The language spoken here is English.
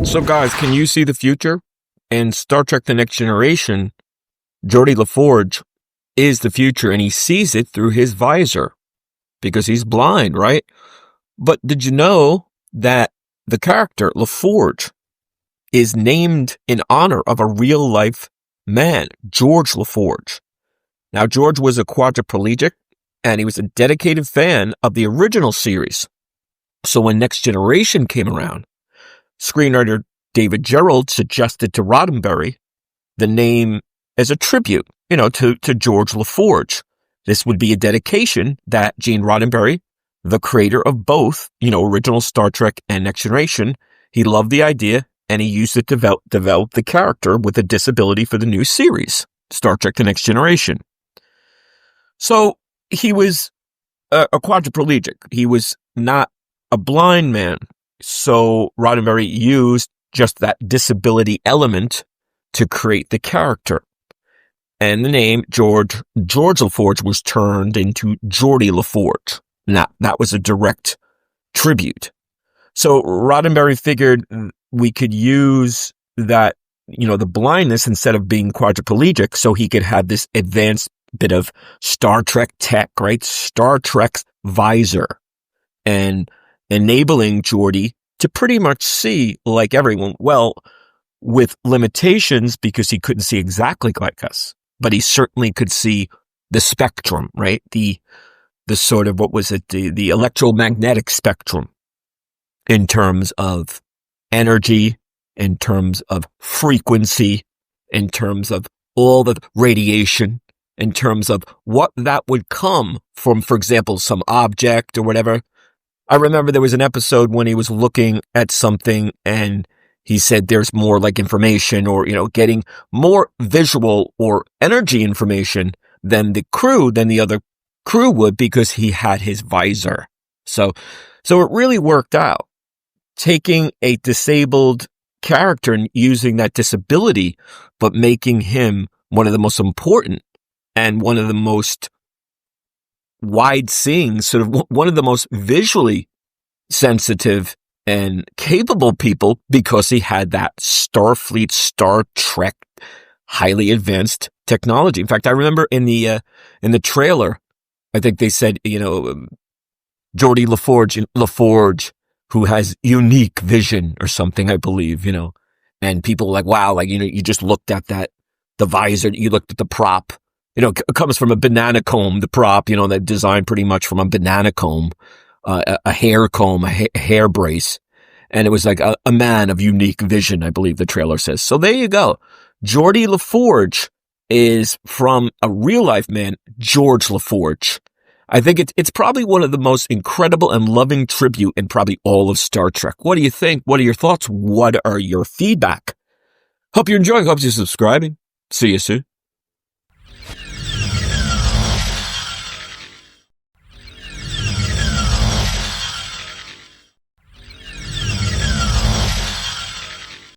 So guys, can you see the future? In Star Trek The Next Generation, Geordi La Forge is the future, and he sees it through his visor because he's blind, right? But did you know that the character La Forge is named in honor of a real-life man, George La Forge? Now, George was a quadriplegic, and he was a dedicated fan of the original series. So when Next Generation came around, screenwriter David Gerrold suggested to Roddenberry the name as a tribute, to George La Forge. This would be a dedication that Gene Roddenberry, the creator of both, original Star Trek and Next Generation, he loved the idea, and he used it to develop the character with a disability for the new series, Star Trek The Next Generation. So he was a quadriplegic. He was not a blind man. So Roddenberry used just that disability element to create the character. And the name George La Forge was turned into Geordi La Forge. Now, that was a direct tribute. So Roddenberry figured we could use that, the blindness instead of being quadriplegic, so he could have this advanced bit of Star Trek tech, right? Star Trek's visor, and enabling Geordi to pretty much see like everyone. Well, with limitations because he couldn't see exactly like us, but he certainly could see the spectrum, right? The sort of, the electromagnetic spectrum in terms of energy, in terms of frequency, in terms of all the radiation, in terms of what that would come from, for example, some object or whatever. I remember there was an episode when he was looking at something and he said there's more like information or, getting more visual or energy information than the other crew would because he had his visor. So it really worked out. Taking a disabled character and using that disability, but making him one of the most important and one of the most wide-seeing, sort of one of the most visually sensitive and capable people because he had that Starfleet, Star Trek, highly advanced technology. In fact, I remember in the trailer, I think they said, Geordi La Forge, who has unique vision or something, I believe, and people were like, wow, you just looked at the visor, you looked at the prop. It comes from a banana comb, the prop, that designed pretty much from a banana comb, a hair comb, a hair brace. And it was like a man of unique vision, I believe the trailer says. So there you go. Geordi La Forge is from a real life man, George La Forge. I think it's probably one of the most incredible and loving tribute in probably all of Star Trek. What do you think? What are your thoughts? What are your feedback? Hope you're enjoying. Hope you're subscribing. See you soon.